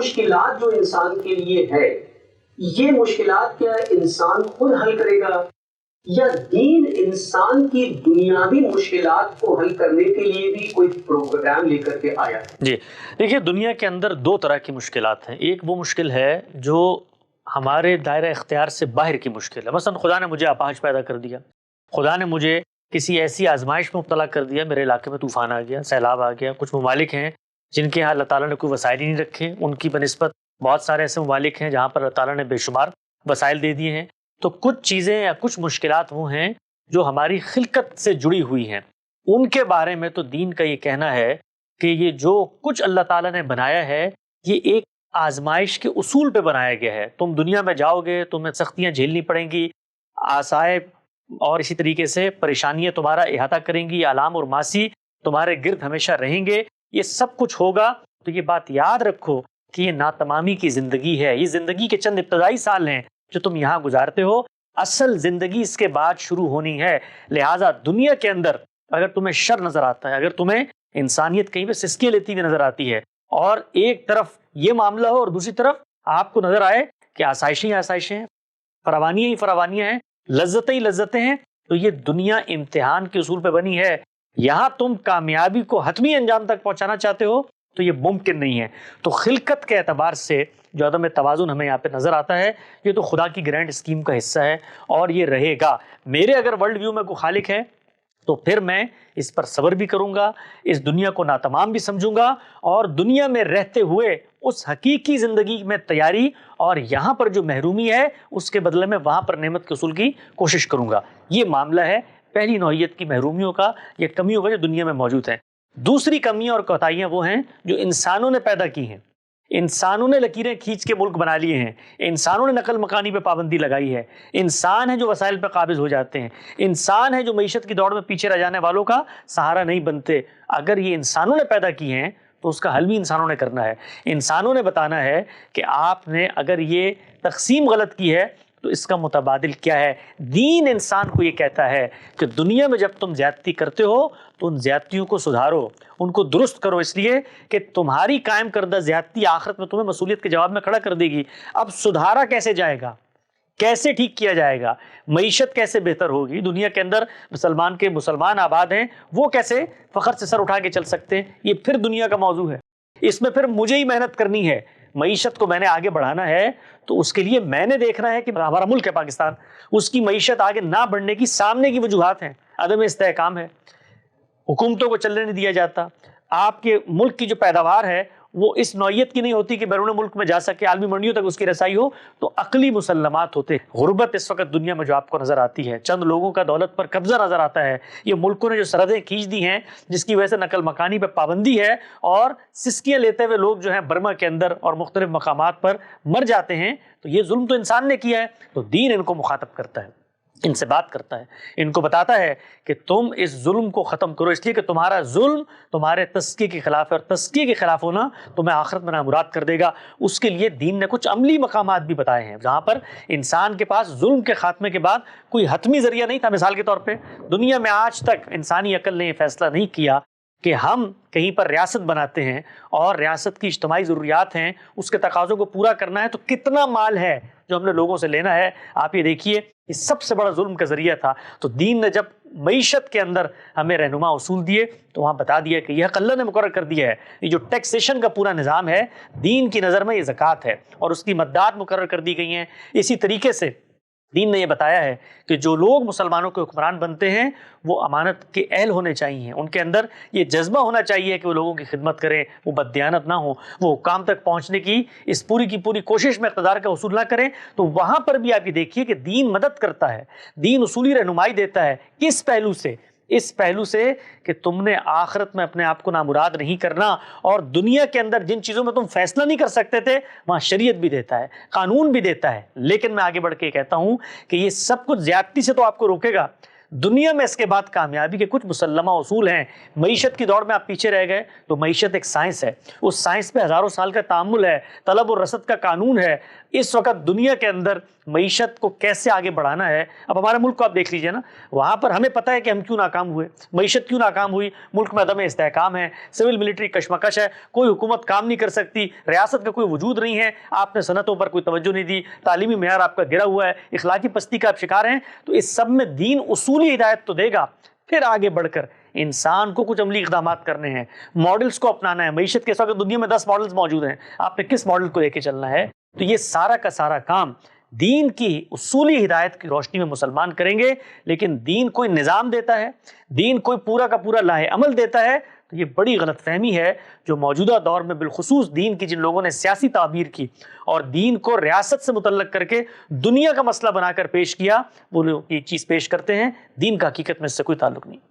مشکلات جو انسان کے لیے ہے، یہ مشکلات کیا انسان خود حل کرے گا یا دین انسان کی دنیاوی مشکلات کو حل کرنے کے لیے بھی کوئی پروگرام لے کر کے آیا ہے؟ جی دیکھیے، دنیا کے اندر دو طرح کی مشکلات ہیں. ایک وہ مشکل ہے جو ہمارے دائرہ اختیار سے باہر کی مشکل ہے. مثلا خدا نے مجھے اپاہج پیدا کر دیا، خدا نے مجھے کسی ایسی آزمائش میں مبتلا کر دیا، میرے علاقے میں طوفان آ گیا، سیلاب آ گیا. کچھ ممالک ہیں جن کے ہاں اللہ تعالیٰ نے کوئی وسائل ہی نہیں رکھے، ان کی بنسبت بہت سارے ایسے ممالک ہیں جہاں پر اللہ تعالیٰ نے بے شمار وسائل دے دیے ہیں. تو کچھ چیزیں یا کچھ مشکلات وہ ہیں جو ہماری خلقت سے جڑی ہوئی ہیں. ان کے بارے میں تو دین کا یہ کہنا ہے کہ یہ جو کچھ اللہ تعالیٰ نے بنایا ہے یہ ایک آزمائش کے اصول پہ بنایا گیا ہے. تم دنیا میں جاؤ گے، تمہیں سختیاں جھیلنی پڑیں گی، آسائب اور اسی طریقے سے پریشانیاں تمہارا احاطہ کریں گی، آلام اور ماسی تمہارے گرد ہمیشہ رہیں گے. یہ سب کچھ ہوگا. تو یہ بات یاد رکھو کہ یہ ناتمامی کی زندگی ہے، یہ زندگی کے چند ابتدائی سال ہیں جو تم یہاں گزارتے ہو. اصل زندگی اس کے بعد شروع ہونی ہے. لہٰذا دنیا کے اندر اگر تمہیں شر نظر آتا ہے، اگر تمہیں انسانیت کہیں پہ سسکیاں لیتی ہوئی نظر آتی ہے، اور ایک طرف یہ معاملہ ہو اور دوسری طرف آپ کو نظر آئے کہ آسائشیں ہی آسائشیں ہیں، فراوانیاں ہی فراوانیاں ہیں، لذتیں ہی لذتیں ہیں، تو یہ دنیا امتحان کے اصول پہ بنی ہے. یہاں تم کامیابی کو حتمی انجام تک پہنچانا چاہتے ہو تو یہ ممکن نہیں ہے. تو خلقت کے اعتبار سے جو عدم توازن ہمیں یہاں پہ نظر آتا ہے، یہ تو خدا کی گرینڈ اسکیم کا حصہ ہے اور یہ رہے گا. میرے اگر ورلڈ ویو میں کوئی خالق ہے تو پھر میں اس پر صبر بھی کروں گا، اس دنیا کو ناتمام بھی سمجھوں گا، اور دنیا میں رہتے ہوئے اس حقیقی زندگی میں تیاری اور یہاں پر جو محرومی ہے اس کے بدلے میں وہاں پر نعمت کے حصول کی کوشش کروں گا. یہ معاملہ ہے پہلی نوعیت کی محرومیوں کا یا کمیوں کا جو دنیا میں موجود ہیں. دوسری کمیاں اور کوتاہیاں وہ ہیں جو انسانوں نے پیدا کی ہیں. انسانوں نے لکیریں کھینچ کے ملک بنا لیے ہیں، انسانوں نے نقل مکانی پہ پابندی لگائی ہے، انسان ہے جو وسائل پہ قابض ہو جاتے ہیں، انسان ہے جو معیشت کی دوڑ میں پیچھے رہ جانے والوں کا سہارا نہیں بنتے. اگر یہ انسانوں نے پیدا کی ہیں تو اس کا حل بھی انسانوں نے کرنا ہے. انسانوں نے بتانا ہے کہ آپ نے اگر یہ تقسیم غلط کی ہے تو اس کا متبادل کیا ہے. دین انسان کو یہ کہتا ہے کہ دنیا میں جب تم زیادتی کرتے ہو تو ان زیادتیوں کو سدھارو، ان کو درست کرو، اس لیے کہ تمہاری قائم کردہ زیادتی آخرت میں تمہیں مسئولیت کے جواب میں کھڑا کر دے گی. اب سدھارا کیسے جائے گا، کیسے ٹھیک کیا جائے گا، معیشت کیسے بہتر ہوگی، دنیا کے اندر مسلمان آباد ہیں وہ کیسے فخر سے سر اٹھا کے چل سکتے ہیں، یہ پھر دنیا کا موضوع ہے. اس میں پھر مجھے ہی محنت کرنی ہے. معیشت کو میں نے آگے بڑھانا ہے تو اس کے لیے میں نے دیکھنا ہے کہ ہمارا ملک ہے پاکستان، اس کی معیشت آگے نہ بڑھنے کی سامنے کی وجوہات ہیں. عدم استحکام ہے، حکومتوں کو چلنے نہیں دیا جاتا، آپ کے ملک کی جو پیداوار ہے وہ اس نوعیت کی نہیں ہوتی کہ بیرون ملک میں جا سکے، عالمی منڈیوں تک اس کی رسائی ہو. تو عقلی مسلمات ہوتے ہیں. غربت اس وقت دنیا میں جو آپ کو نظر آتی ہے، چند لوگوں کا دولت پر قبضہ نظر آتا ہے، یہ ملکوں نے جو سرحدیں کھینچ دی ہیں جس کی وجہ سے نقل مکانی پہ پابندی ہے اور سسکیاں لیتے ہوئے لوگ جو ہیں برما کے اندر اور مختلف مقامات پر مر جاتے ہیں. تو یہ ظلم تو انسان نے کیا ہے. تو دین ان کو مخاطب کرتا ہے، ان سے بات کرتا ہے، ان کو بتاتا ہے کہ تم اس ظلم کو ختم کرو، اس لیے کہ تمہارا ظلم تمہارے تزکیے کے خلاف ہے، اور تزکیے کے خلاف ہونا تمہیں آخرت میں نامراد کر دے گا. اس کے لیے دین نے کچھ عملی مقامات بھی بتائے ہیں جہاں پر انسان کے پاس ظلم کے خاتمے کے بعد کوئی حتمی ذریعہ نہیں تھا. مثال کے طور پہ دنیا میں آج تک انسانی عقل نے یہ فیصلہ نہیں کیا کہ ہم کہیں پر ریاست بناتے ہیں اور ریاست کی اجتماعی ضروریات ہیں، اس کے تقاضوں کو پورا کرنا ہے تو کتنا مال ہے جو ہم نے لوگوں سے لینا ہے. آپ یہ دیکھیے یہ سب سے بڑا ظلم کا ذریعہ تھا. تو دین نے جب معیشت کے اندر ہمیں رہنما اصول دیے تو وہاں بتا دیا کہ یہ حق اللہ نے مقرر کر دیا ہے. یہ جو ٹیکسیشن کا پورا نظام ہے دین کی نظر میں یہ زکوٰۃ ہے اور اس کی مدات مقرر کر دی گئی ہیں. اسی طریقے سے دین نے یہ بتایا ہے کہ جو لوگ مسلمانوں کے حکمران بنتے ہیں وہ امانت کے اہل ہونے چاہیے، ان کے اندر یہ جذبہ ہونا چاہیے کہ وہ لوگوں کی خدمت کریں، وہ بددیانت نہ ہوں، وہ حکام تک پہنچنے کی اس پوری کی پوری کوشش میں اقتدار کا حصول نہ کریں. تو وہاں پر بھی آپ یہ دیکھیے کہ دین مدد کرتا ہے، دین اصولی رہنمائی دیتا ہے. کس پہلو سے؟ اس پہلو سے کہ تم نے آخرت میں اپنے آپ کو نامراد نہیں کرنا، اور دنیا کے اندر جن چیزوں میں تم فیصلہ نہیں کر سکتے تھے وہاں شریعت بھی دیتا ہے، قانون بھی دیتا ہے. لیکن میں آگے بڑھ کے کہتا ہوں کہ یہ سب کچھ زیادتی سے تو آپ کو روکے گا. دنیا میں اس کے بعد کامیابی کے کچھ مسلمہ اصول ہیں. معیشت کی دوڑ میں آپ پیچھے رہ گئے تو معیشت ایک سائنس ہے, اس سائنس پہ ہزاروں سال کا تعامل ہے, طلب و رسد کا قانون ہے. اس وقت دنیا کے اندر معیشت کو کیسے آگے بڑھانا ہے, اب ہمارے ملک کو آپ دیکھ لیجئے نا, وہاں پر ہمیں پتہ ہے کہ ہم کیوں ناکام ہوئے, معیشت کیوں ناکام ہوئی. ملک میں عدم استحکام ہے, سول ملٹری کشمکش ہے, کوئی حکومت کام نہیں کر سکتی, ریاست کا کوئی وجود نہیں ہے, آپ نے صنعتوں پر کوئی توجہ نہیں دی, تعلیمی معیار آپ کا گرا ہوا ہے, اخلاقی پستی کا آپ شکار ہیں. تو اس سب میں دین اصولی ہدایت تو دے گا, پھر آگے بڑھ کر انسان کو کچھ عملی اقدامات کرنے ہیں, ماڈلز کو اپنانا ہے. معیشت کے اس وقت دنیا میں 10 ماڈلز موجود ہیں, آپ نے کس ماڈل کو لے کے چلنا ہے؟ تو یہ سارا کا سارا کام دین کی اصولی ہدایت کی روشنی میں مسلمان کریں گے. لیکن دین کوئی نظام دیتا ہے, دین کوئی پورا کا پورا لاہ عمل دیتا ہے, تو یہ بڑی غلط فہمی ہے جو موجودہ دور میں بالخصوص دین کی جن لوگوں نے سیاسی تعبیر کی اور دین کو ریاست سے متعلق کر کے دنیا کا مسئلہ بنا کر پیش کیا, وہ لوگ یہ چیز پیش کرتے ہیں. دین کا حقیقت میں اس سے کوئی تعلق نہیں.